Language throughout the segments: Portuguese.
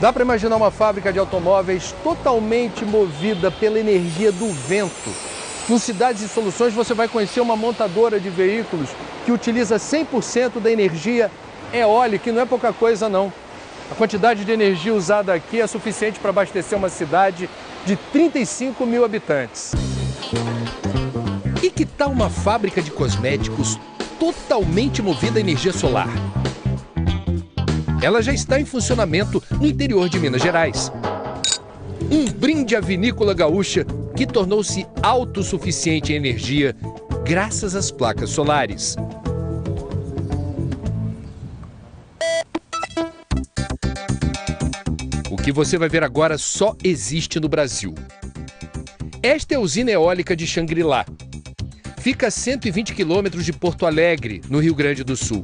Dá para imaginar uma fábrica de automóveis totalmente movida pela energia do vento. No Cidades e Soluções você vai conhecer uma montadora de veículos que utiliza 100% da energia eólica, e não é pouca coisa não. A quantidade de energia usada aqui é suficiente para abastecer uma cidade de 35 mil habitantes. E que tal uma fábrica de cosméticos totalmente movida a energia solar? Ela já está em funcionamento no interior de Minas Gerais. Um brinde à vinícola gaúcha que tornou-se autossuficiente em energia graças às placas solares. O que você vai ver agora só existe no Brasil. Esta é a usina eólica de Xangri-Lá. Fica a 120 quilômetros de Porto Alegre, no Rio Grande do Sul.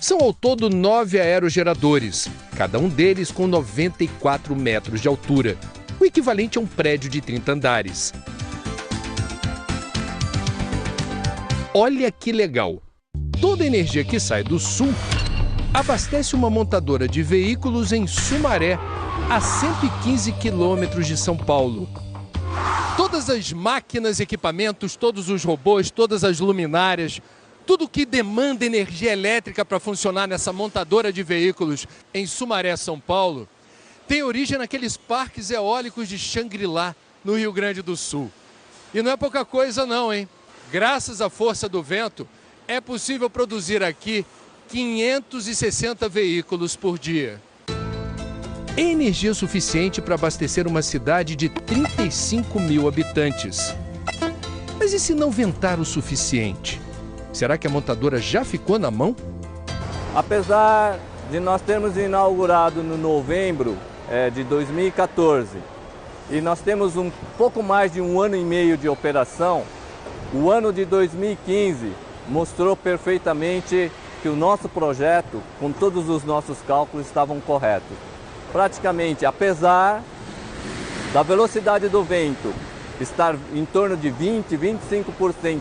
São ao todo 9 aerogeradores, cada um deles com 94 metros de altura, o equivalente a um prédio de 30 andares. Olha que legal! Toda a energia que sai do sul abastece uma montadora de veículos em Sumaré, a 115 quilômetros de São Paulo. Todas as máquinas, equipamentos, todos os robôs, todas as luminárias, tudo que demanda energia elétrica para funcionar nessa montadora de veículos em Sumaré, São Paulo, tem origem naqueles parques eólicos de Xangri-Lá, no Rio Grande do Sul. E não é pouca coisa não, hein? Graças à força do vento, é possível produzir aqui 560 veículos por dia. É energia suficiente para abastecer uma cidade de 35 mil habitantes. Mas e se não ventar o suficiente? Será que a montadora já ficou na mão? Apesar de nós termos inaugurado no novembro de 2014 e nós temos um pouco mais de um ano e meio de operação, o ano de 2015 mostrou perfeitamente que o nosso projeto, com todos os nossos cálculos, estavam corretos. Praticamente, apesar da velocidade do vento estar em torno de 20, 25%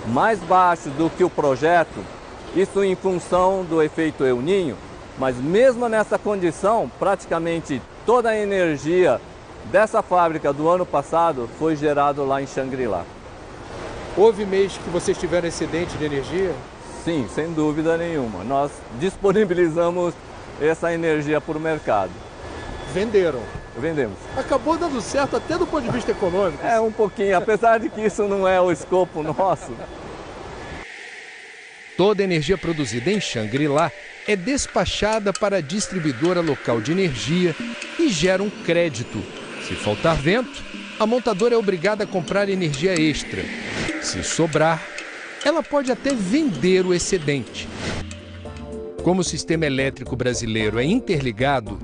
mais baixo do que o projeto, isso em função do efeito El Niño, mas mesmo nessa condição, praticamente toda a energia dessa fábrica do ano passado foi gerada lá em Xangri-Lá. Houve mês que vocês tiveram excedente de energia? Sim, sem dúvida nenhuma. Nós disponibilizamos essa energia para o mercado. Venderam? Vendemos. Acabou dando certo até do ponto de vista econômico. É, um pouquinho, apesar de que isso não é o escopo nosso. Toda a energia produzida em Xangri-Lá é despachada para a distribuidora local de energia e gera um crédito. Se faltar vento, a montadora é obrigada a comprar energia extra. Se sobrar, ela pode até vender o excedente. Como o sistema elétrico brasileiro é interligado,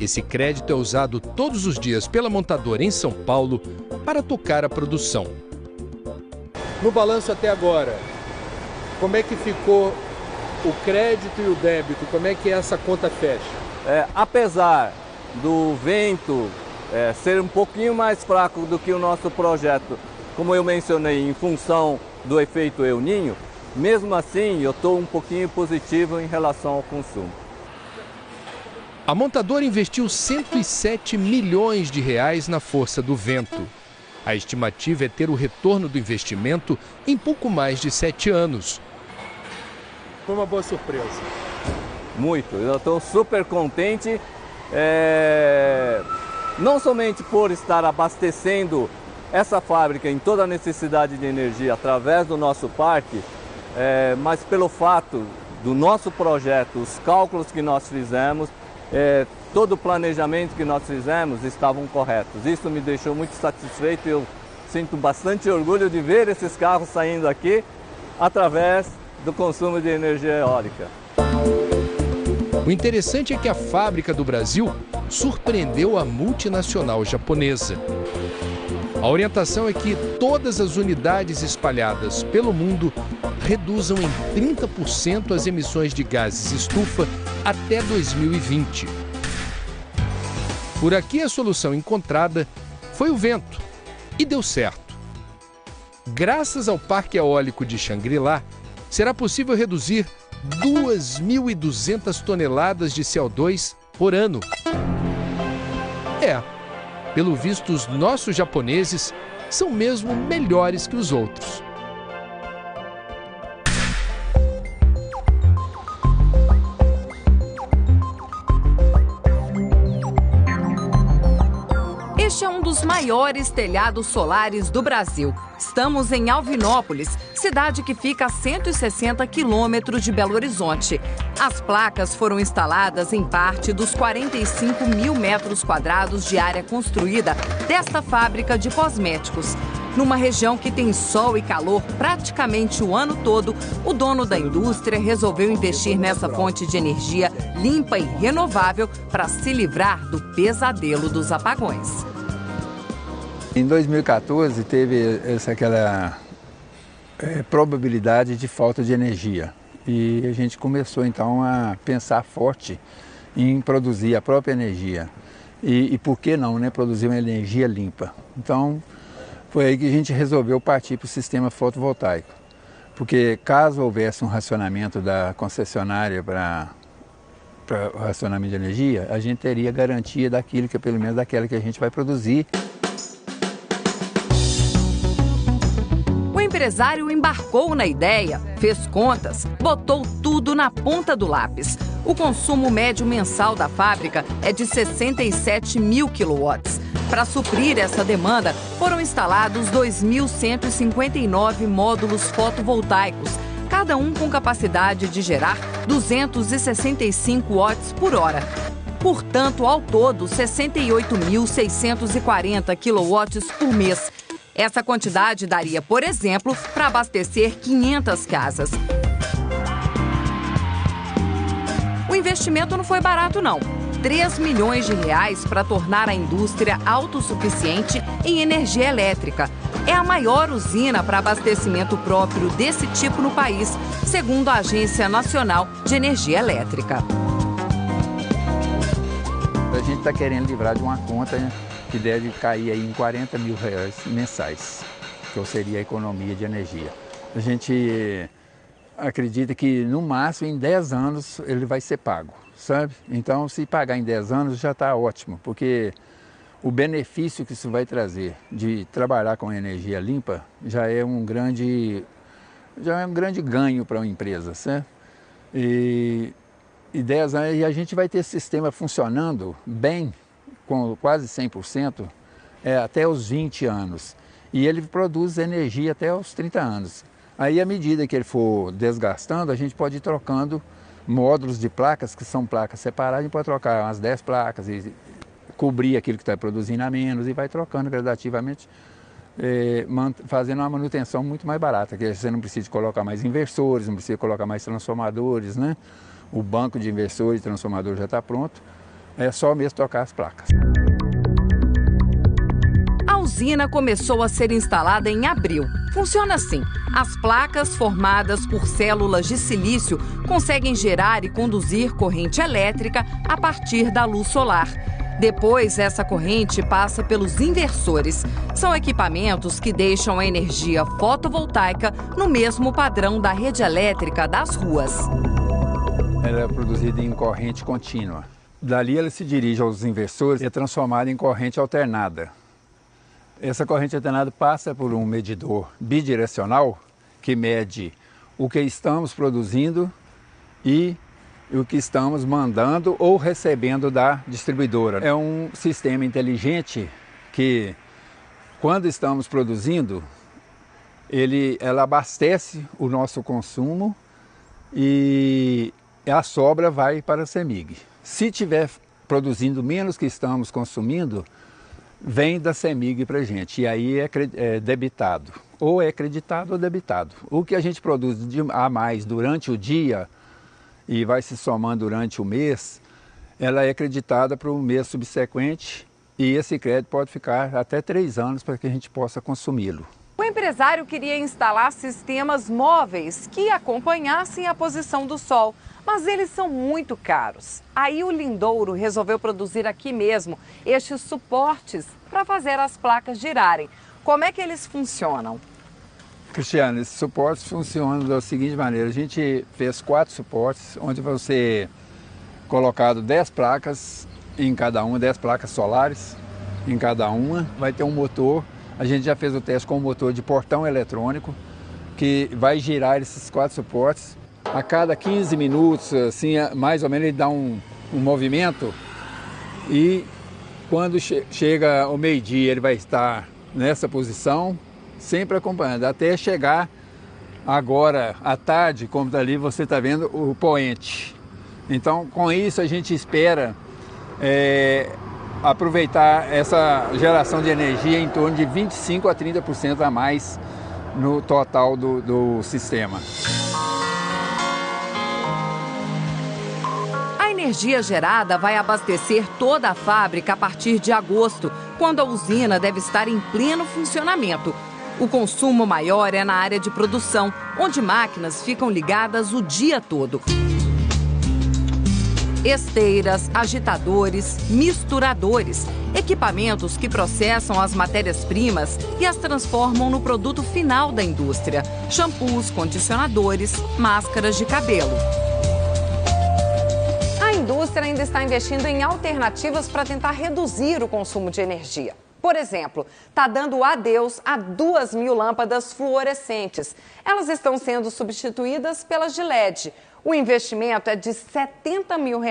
esse crédito é usado todos os dias pela montadora em São Paulo para tocar a produção. No balanço até agora, como é que ficou o crédito e o débito? Como é que essa conta fecha? Apesar do vento ser um pouquinho mais fraco do que o nosso projeto, como eu mencionei, em função do efeito El Niño, mesmo assim eu estou um pouquinho positivo em relação ao consumo. A montadora investiu 107 milhões de reais na força do vento. A estimativa é ter o retorno do investimento em pouco mais de 7 anos. Foi uma boa surpresa. Muito, eu estou super contente, não somente por estar abastecendo essa fábrica em toda a necessidade de energia através do nosso parque, mas pelo fato do nosso projeto, os cálculos que nós fizemos, todo o planejamento que nós fizemos estavam corretos. Isso me deixou muito satisfeito e eu sinto bastante orgulho de ver esses carros saindo aqui através do consumo de energia eólica. O interessante é que a fábrica do Brasil surpreendeu a multinacional japonesa. A orientação é que todas as unidades espalhadas pelo mundo reduzam em 30% as emissões de gases estufa até 2020. Por aqui a solução encontrada foi o vento e deu certo. Graças ao parque eólico de Xangri-Lá, será possível reduzir 2.200 toneladas de CO2 por ano. Pelo visto, os nossos japoneses são mesmo melhores que os outros. Este é um dos maiores telhados solares do Brasil. Estamos em Alvinópolis, cidade que fica a 160 quilômetros de Belo Horizonte. As placas foram instaladas em parte dos 45 mil metros quadrados de área construída desta fábrica de cosméticos. Numa região que tem sol e calor praticamente o ano todo, o dono da indústria resolveu investir nessa fonte de energia limpa e renovável para se livrar do pesadelo dos apagões. Em 2014 teve aquela probabilidade de falta de energia e a gente começou então a pensar forte em produzir a própria energia e por que não, né, produzir uma energia limpa. Então foi aí que a gente resolveu partir para o sistema fotovoltaico, porque caso houvesse um racionamento da concessionária para o racionamento de energia, a gente teria garantia daquilo que pelo menos daquela que a gente vai produzir. O empresário embarcou na ideia, fez contas, botou tudo na ponta do lápis. O consumo médio mensal da fábrica é de 67 mil quilowatts. Para suprir essa demanda, foram instalados 2.159 módulos fotovoltaicos, cada um com capacidade de gerar 265 watts por hora. Portanto, ao todo, 68.640 quilowatts por mês. Essa quantidade daria, por exemplo, para abastecer 500 casas. O investimento não foi barato, não. 3 milhões de reais para tornar a indústria autossuficiente em energia elétrica. É a maior usina para abastecimento próprio desse tipo no país, segundo a Agência Nacional de Energia Elétrica. A gente está querendo livrar de uma conta, né, que deve cair aí em 40 mil reais mensais, que seria a economia de energia. A gente acredita que no máximo em 10 anos ele vai ser pago, sabe? Então se pagar em 10 anos já está ótimo, porque o benefício que isso vai trazer de trabalhar com energia limpa já é um grande ganho para uma empresa, certo? E 10 anos e a gente vai ter esse sistema funcionando bem, com quase 100%, até os 20 anos. E ele produz energia até os 30 anos. Aí, à medida que ele for desgastando, a gente pode ir trocando módulos de placas, que são placas separadas, a gente pode trocar umas 10 placas e cobrir aquilo que está produzindo a menos e vai trocando gradativamente, fazendo uma manutenção muito mais barata, que você não precisa colocar mais inversores, não precisa colocar mais transformadores, né? O banco de inversores e transformadores já está pronto. É só mesmo trocar as placas. A usina começou a ser instalada em abril. Funciona assim: as placas formadas por células de silício conseguem gerar e conduzir corrente elétrica a partir da luz solar. Depois, essa corrente passa pelos inversores. São equipamentos que deixam a energia fotovoltaica no mesmo padrão da rede elétrica das ruas. Ela é produzida em corrente contínua. Dali ela se dirige aos inversores e é transformada em corrente alternada. Essa corrente alternada passa por um medidor bidirecional que mede o que estamos produzindo e o que estamos mandando ou recebendo da distribuidora. É um sistema inteligente que, quando estamos produzindo, ela abastece o nosso consumo e a sobra vai para a CEMIG. Se estiver produzindo menos que estamos consumindo, vem da CEMIG para a gente, e aí é debitado. Ou é creditado ou debitado. O que a gente produz a mais durante o dia e vai se somando durante o mês, ela é creditada para o mês subsequente e esse crédito pode ficar até 3 anos para que a gente possa consumi-lo. O empresário queria instalar sistemas móveis que acompanhassem a posição do sol, mas eles são muito caros. Aí o Lindouro resolveu produzir aqui mesmo estes suportes para fazer as placas girarem. Como é que eles funcionam? Cristiano, esses suportes funcionam da seguinte maneira. A gente fez 4 suportes, onde você colocado 10 placas em cada uma, 10 placas solares em cada uma. Vai ter um motor. A gente já fez o teste com um motor de portão eletrônico, que vai girar esses 4 suportes. A cada 15 minutos, assim, mais ou menos, ele dá um movimento. E quando chega ao meio-dia, ele vai estar nessa posição, sempre acompanhando, até chegar agora à tarde, como está ali, você está vendo o poente. Então, com isso, a gente espera aproveitar essa geração de energia em torno de 25% a 30% a mais no total do sistema. A energia gerada vai abastecer toda a fábrica a partir de agosto, quando a usina deve estar em pleno funcionamento. O consumo maior é na área de produção, onde máquinas ficam ligadas o dia todo. Esteiras, agitadores, misturadores, equipamentos que processam as matérias-primas e as transformam no produto final da indústria. Shampoos, condicionadores, máscaras de cabelo. A indústria ainda está investindo em alternativas para tentar reduzir o consumo de energia. Por exemplo, está dando adeus a 2.000 lâmpadas fluorescentes. Elas estão sendo substituídas pelas de LED. O investimento é de R$70 mil,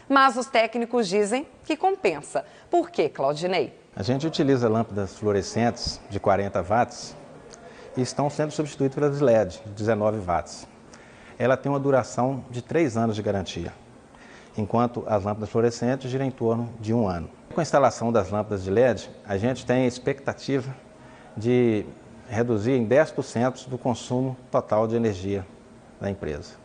mas os técnicos dizem que compensa. Por quê, Claudinei? A gente utiliza lâmpadas fluorescentes de 40 watts e estão sendo substituídas pelas LED de 19 watts. Ela tem uma duração de 3 anos de garantia, enquanto as lâmpadas fluorescentes giram em torno de 1 ano. Com a instalação das lâmpadas de LED, a gente tem a expectativa de reduzir em 10% do consumo total de energia da empresa.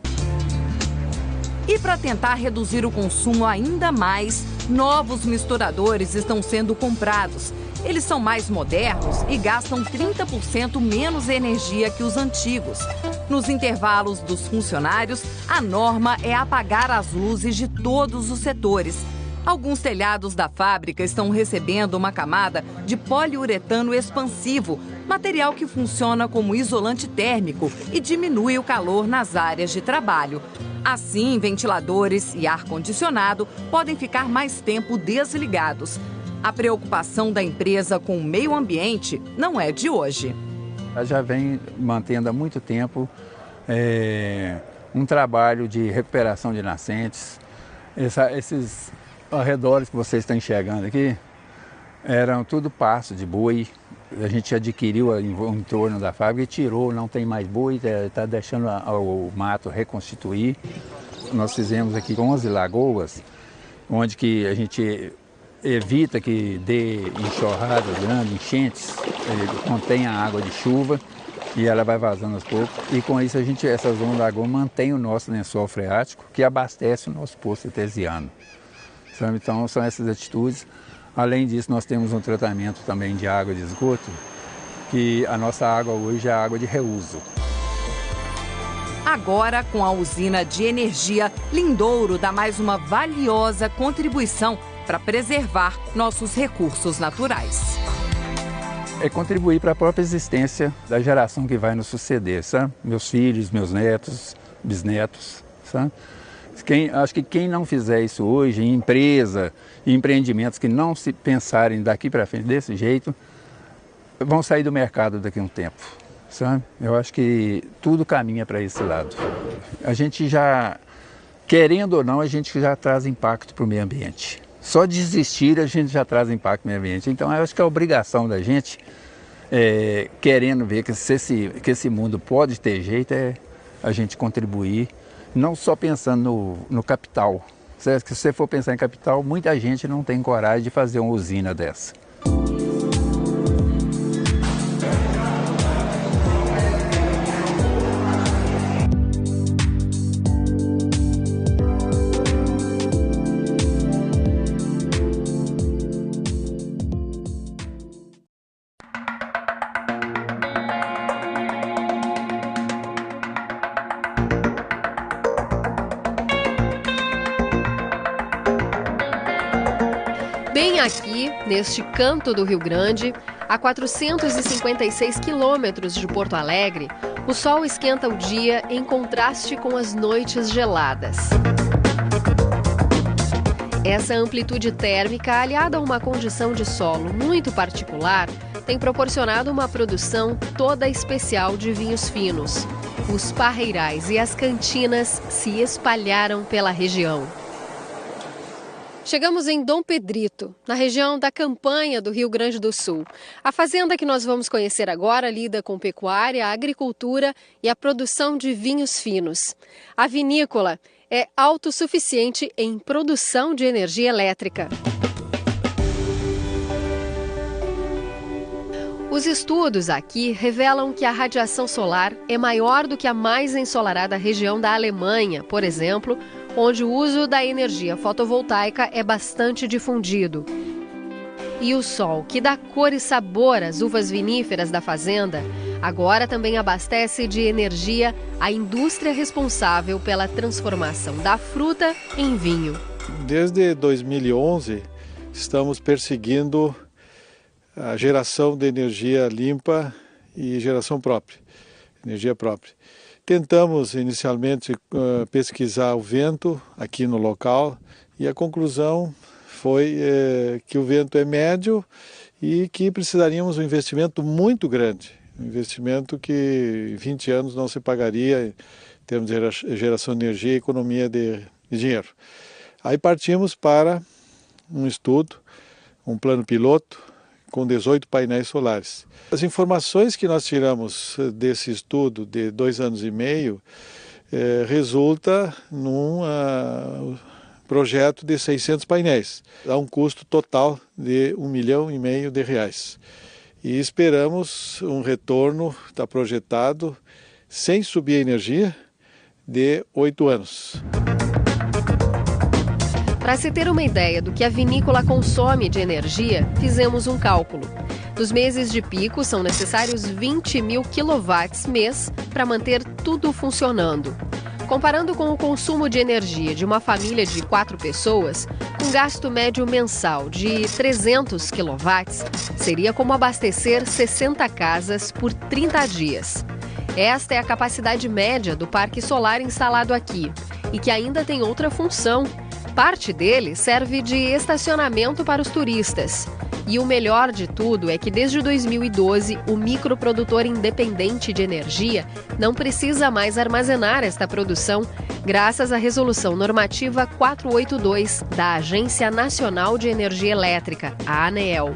E para tentar reduzir o consumo ainda mais, novos misturadores estão sendo comprados. Eles são mais modernos e gastam 30% menos energia que os antigos. Nos intervalos dos funcionários, a norma é apagar as luzes de todos os setores. Alguns telhados da fábrica estão recebendo uma camada de poliuretano expansivo, material que funciona como isolante térmico e diminui o calor nas áreas de trabalho. Assim, ventiladores e ar-condicionado podem ficar mais tempo desligados. A preocupação da empresa com o meio ambiente não é de hoje. Ela já vem mantendo há muito tempo um trabalho de recuperação de nascentes. Esses arredores que vocês estão enxergando aqui eram tudo pasto de boi. A gente adquiriu o entorno da fábrica e tirou, não tem mais boi, está deixando o mato reconstituir. Nós fizemos aqui 11 lagoas, onde que a gente evita que dê enxurradas grandes, enchentes, ele contém a água de chuva e ela vai vazando aos poucos. E com isso essa zona da lagoa mantém o nosso lençol freático, que abastece o nosso poço artesiano. Então são essas atitudes. Além disso, nós temos um tratamento também de água de esgoto, que a nossa água hoje é água de reuso. Agora, com a usina de energia, Lindouro dá mais uma valiosa contribuição para preservar nossos recursos naturais. É contribuir para a própria existência da geração que vai nos suceder, sabe? Meus filhos, meus netos, bisnetos, sabe? Acho que quem não fizer isso hoje, em empresa, em empreendimentos que não se pensarem daqui para frente desse jeito, vão sair do mercado daqui a um tempo, sabe? Eu acho que tudo caminha para esse lado. A gente já, querendo ou não, a gente já traz impacto para o meio ambiente. Só de existir a gente já traz impacto no meio ambiente. Então eu acho que a obrigação da gente, querendo ver que esse mundo pode ter jeito, é a gente contribuir. Não só pensando no capital. Se você for pensar em capital, muita gente não tem coragem de fazer uma usina dessa. Bem aqui, neste canto do Rio Grande, A 456 quilômetros de Porto Alegre, o sol esquenta o dia em contraste com as noites geladas. Essa amplitude térmica, aliada a uma condição de solo muito particular, tem proporcionado uma produção toda especial de vinhos finos. Os parreirais e as cantinas se espalharam pela região. Chegamos em Dom Pedrito, na região da Campanha do Rio Grande do Sul. A fazenda que nós vamos conhecer agora lida com pecuária, agricultura e a produção de vinhos finos. A vinícola é autossuficiente em produção de energia elétrica. Os estudos aqui revelam que a radiação solar é maior do que a mais ensolarada região da Alemanha, por exemplo, onde o uso da energia fotovoltaica é bastante difundido. E o sol, que dá cor e sabor às uvas viníferas da fazenda, agora também abastece de energia a indústria responsável pela transformação da fruta em vinho. Desde 2011, estamos perseguindo a geração de energia limpa e geração própria, energia própria. Tentamos inicialmente pesquisar o vento aqui no local e a conclusão foi que o vento é médio e que precisaríamos de um investimento muito grande, um investimento que em 20 anos não se pagaria em termos de geração de energia e economia de dinheiro. Aí partimos para um estudo, um plano piloto, com 18 painéis solares. As informações que nós tiramos desse estudo de 2 anos e meio resulta num projeto de 600 painéis. Dá um custo total de R$1,5 milhão de reais. E esperamos um retorno, está projetado, sem subir a energia, de 8 anos. Para se ter uma ideia do que a vinícola consome de energia, fizemos um cálculo. Nos meses de pico, são necessários 20.000 quilowatts mês para manter tudo funcionando. Comparando com o consumo de energia de uma família de 4 pessoas, um gasto médio mensal de 300 quilowatts seria como abastecer 60 casas por 30 dias. Esta é a capacidade média do parque solar instalado aqui e que ainda tem outra função. Parte dele serve de estacionamento para os turistas. E o melhor de tudo é que desde 2012, o microprodutor independente de energia não precisa mais armazenar esta produção, graças à Resolução Normativa 482 da Agência Nacional de Energia Elétrica, a ANEEL.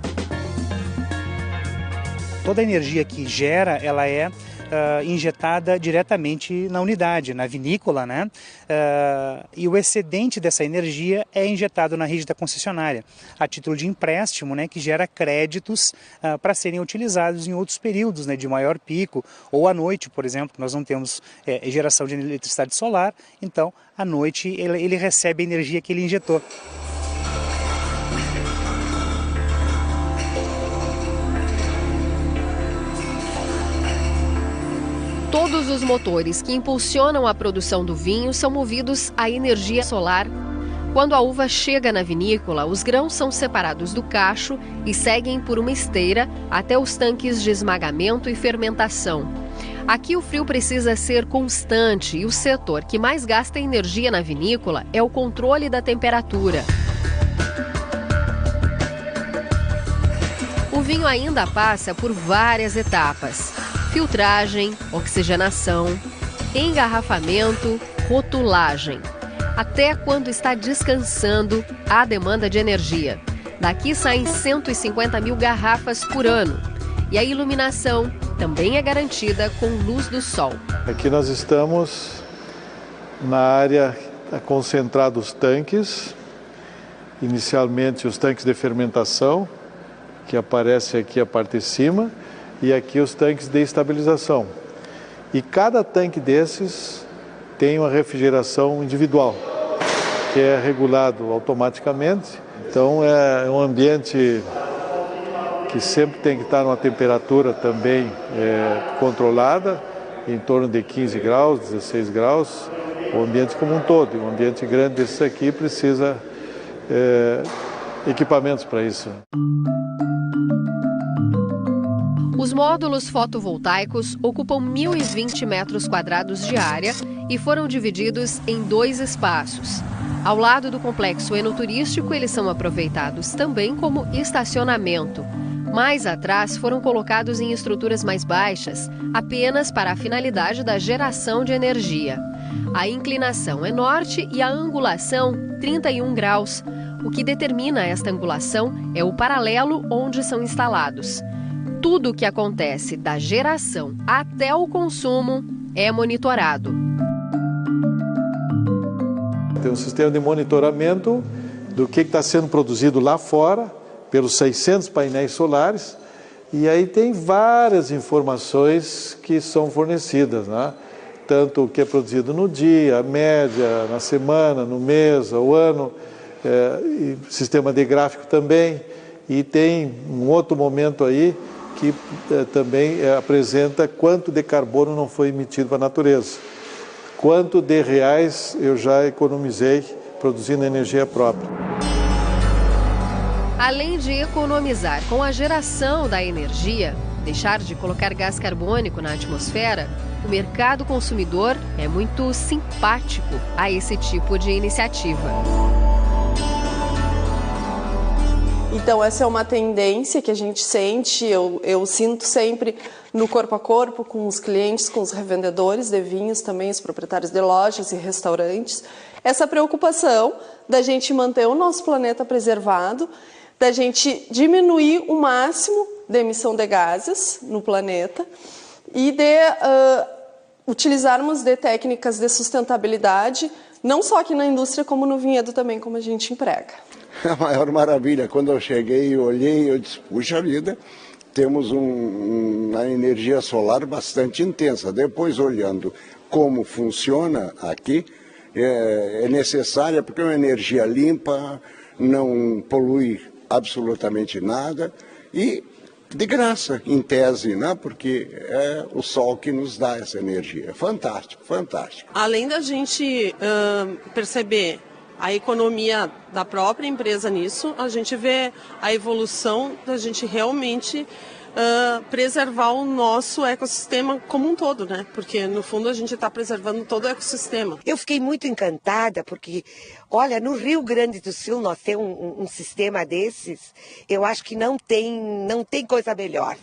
Toda a energia que gera, ela é injetada diretamente na unidade, na vinícola, né? E o excedente dessa energia é injetado na rede da concessionária, a título de empréstimo, né? Que gera créditos para serem utilizados em outros períodos, né? De maior pico, ou à noite, por exemplo, nós não temos geração de eletricidade solar, então à noite ele recebe a energia que ele injetou. Todos os motores que impulsionam a produção do vinho são movidos à energia solar. Quando a uva chega na vinícola, os grãos são separados do cacho e seguem por uma esteira até os tanques de esmagamento e fermentação. Aqui o frio precisa ser constante e o setor que mais gasta energia na vinícola é o controle da temperatura. O vinho ainda passa por várias etapas: filtragem, oxigenação, engarrafamento, rotulagem. Até quando está descansando, há demanda de energia. Daqui saem 150.000 garrafas por ano. E a iluminação também é garantida com luz do sol. Aqui nós estamos na área concentrada dos tanques. Inicialmente os tanques de fermentação, que aparece aqui a parte de cima. E aqui os tanques de estabilização. E cada tanque desses tem uma refrigeração individual, que é regulado automaticamente. Então é um ambiente que sempre tem que estar numa temperatura também controlada, em torno de 15 graus, 16 graus, o ambiente como um todo. Um ambiente grande desse aqui precisa equipamentos para isso. Os módulos fotovoltaicos ocupam 1.020 metros quadrados de área e foram divididos em 2 espaços. Ao lado do complexo enoturístico, eles são aproveitados também como estacionamento. Mais atrás, foram colocados em estruturas mais baixas, apenas para a finalidade da geração de energia. A inclinação é norte e a angulação 31 graus. O que determina esta angulação é o paralelo onde são instalados. Tudo o que acontece da geração até o consumo é monitorado. Tem um sistema de monitoramento do que está sendo produzido lá fora, pelos 600 painéis solares, e aí tem várias informações que são fornecidas, né? Tanto o que é produzido no dia, a média, na semana, no mês, ao ano, e sistema de gráfico também, e tem um outro momento aí que também apresenta quanto de carbono não foi emitido para a natureza, quanto de reais eu já economizei produzindo energia própria. Além de economizar com a geração da energia, deixar de colocar gás carbônico na atmosfera, o mercado consumidor é muito simpático a esse tipo de iniciativa. Então, essa é uma tendência que a gente sente, eu sinto sempre no corpo a corpo com os clientes, com os revendedores de vinhos, também os proprietários de lojas e restaurantes, essa preocupação da gente manter o nosso planeta preservado, da gente diminuir o máximo da emissão de gases no planeta e de utilizarmos de técnicas de sustentabilidade, não só aqui na indústria, como no vinhedo também, como a gente emprega. A maior maravilha, quando eu cheguei e olhei, eu disse, puxa vida, temos uma energia solar bastante intensa. Depois, olhando como funciona aqui, é necessária porque é uma energia limpa, não polui absolutamente nada e de graça, em tese, né? Porque é o sol que nos dá essa energia. Fantástico, fantástico. Além da gente perceber a economia da própria empresa nisso, a gente vê a evolução da gente realmente preservar o nosso ecossistema como um todo, né? Porque no fundo a gente está preservando todo o ecossistema. Eu fiquei muito encantada porque, olha, no Rio Grande do Sul nós temos um sistema desses, eu acho que não tem coisa melhor.